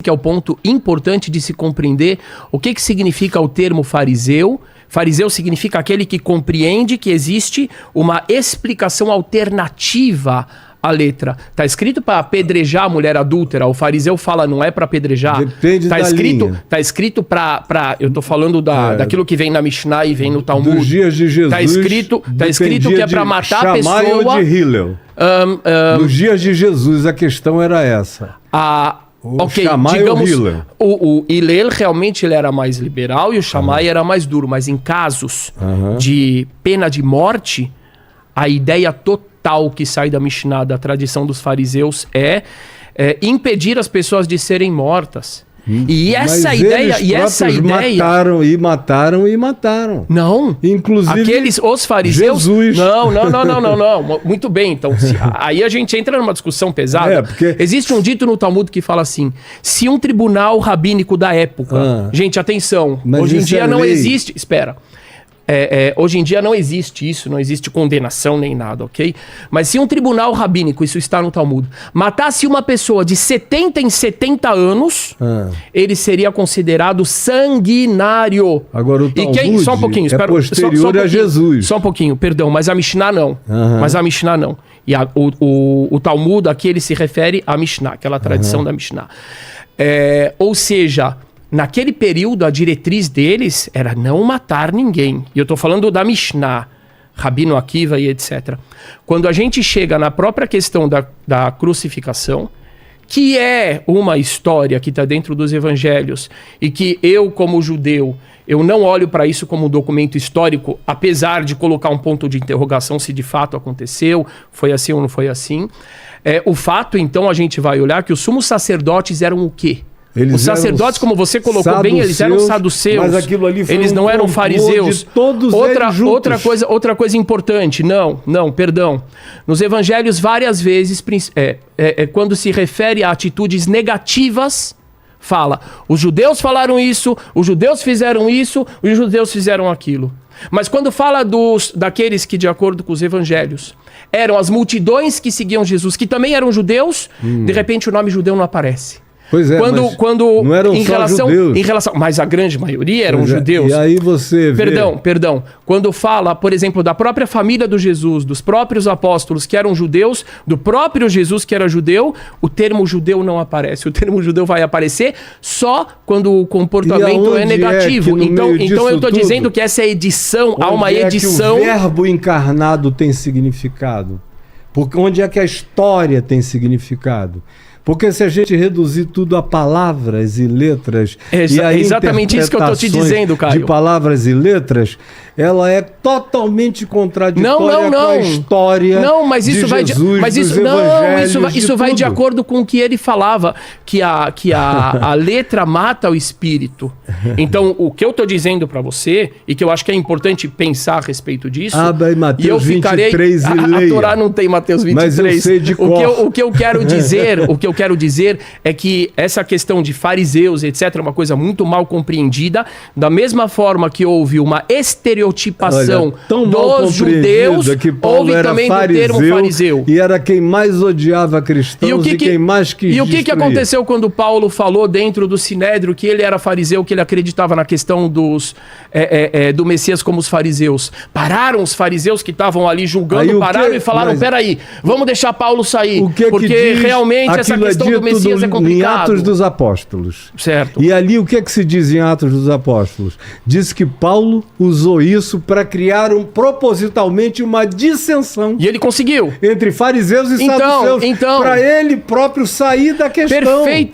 que é o ponto importante de se compreender o que significa o termo fariseu. Fariseu significa aquele que compreende que existe uma explicação alternativa à letra. Está escrito para apedrejar a mulher adúltera. O fariseu fala, não é para apedrejar. Depende da linha. Está escrito para... Eu estou falando daquilo que vem na Mishnah e vem no Talmud. Dos dias de Jesus. Está escrito que é para matar a pessoa... Shammai ou de Hillel. Nos dias de Jesus a questão era essa. Ok, digamos, o Hillel realmente ele era mais liberal e o Shammai era mais duro, mas em casos de pena de morte, a ideia total que sai da Mishnah, da tradição dos fariseus, é impedir as pessoas de serem mortas. E essa ideia... mataram. Não. Inclusive os fariseus... Jesus. Não. Muito bem, então. Aí a gente entra numa discussão pesada. Porque... Existe um dito no Talmud que fala assim, se um tribunal rabínico da época... Gente, atenção. Hoje em dia não existe... Espera. Hoje em dia não existe isso, não existe condenação nem nada, ok? Mas se um tribunal rabínico, isso está no Talmud, matasse uma pessoa de 70 em 70 anos, ele seria considerado sanguinário. Agora o Talmud só um pouquinho, posterior a Jesus. Só um pouquinho, perdão, mas a Mishnah não. E o Talmud aqui ele se refere à Mishnah, aquela tradição da Mishnah. Ou seja... Naquele período, a diretriz deles era não matar ninguém. E eu estou falando da Mishnah, Rabino Akiva e etc. Quando a gente chega na própria questão da crucificação, que é uma história que está dentro dos evangelhos, e que eu, como judeu, eu não olho para isso como um documento histórico, apesar de colocar um ponto de interrogação se de fato aconteceu, foi assim ou não foi assim. O fato, então, a gente vai olhar que os sumos sacerdotes eram o quê? Os sacerdotes, como você colocou bem, eles eram saduceus. Mas aquilo ali foi eles não eram fariseus. Outra coisa importante. Perdão. Nos evangelhos, várias vezes, quando se refere a atitudes negativas, fala, os judeus falaram isso, os judeus fizeram isso, os judeus fizeram aquilo. Mas quando fala daqueles que, de acordo com os evangelhos, eram as multidões que seguiam Jesus, que também eram judeus, de repente o nome judeu não aparece. Pois é, quando não eram só judeus. Mas a grande maioria eram judeus. E aí você vê... Perdão. Quando fala, por exemplo, da própria família do Jesus, dos próprios apóstolos que eram judeus, do próprio Jesus que era judeu, o termo judeu não aparece. O termo judeu vai aparecer só quando o comportamento é negativo. Então eu estou dizendo que essa edição, há uma edição... Onde é que o verbo encarnado tem significado? Onde é que a história tem significado? Porque se a gente reduzir tudo a palavras e letras... É exatamente isso que eu estou te dizendo, Caio. De palavras e letras, ela é totalmente contraditória com a história de Jesus, isso vai de acordo com o que ele falava, que a letra mata o espírito. Então, o que eu estou dizendo para você, e que eu acho que é importante pensar a respeito disso... Abra em Mateus 23 e leia. A Torá não tem Mateus 23. Mas eu sei de cor. O que eu quero dizer é que essa questão de fariseus, etc., é uma coisa muito mal compreendida. Da mesma forma que houve uma estereotipação dos judeus, houve também do termo fariseu. E era quem mais odiava cristãos e quem mais quis destruir. E o que aconteceu quando Paulo falou dentro do Sinédrio que ele era fariseu, que ele acreditava na questão do Messias como os fariseus? Pararam os fariseus que estavam ali julgando, e falaram, peraí, vamos deixar Paulo sair, porque realmente essa questão do Messias é complicado. Em Atos dos Apóstolos. Certo. E ali o que se diz em Atos dos Apóstolos? Diz que Paulo usou isso para criar propositalmente uma dissensão. E ele conseguiu. Entre fariseus e saduceus. Para ele próprio sair da questão. Perfeito.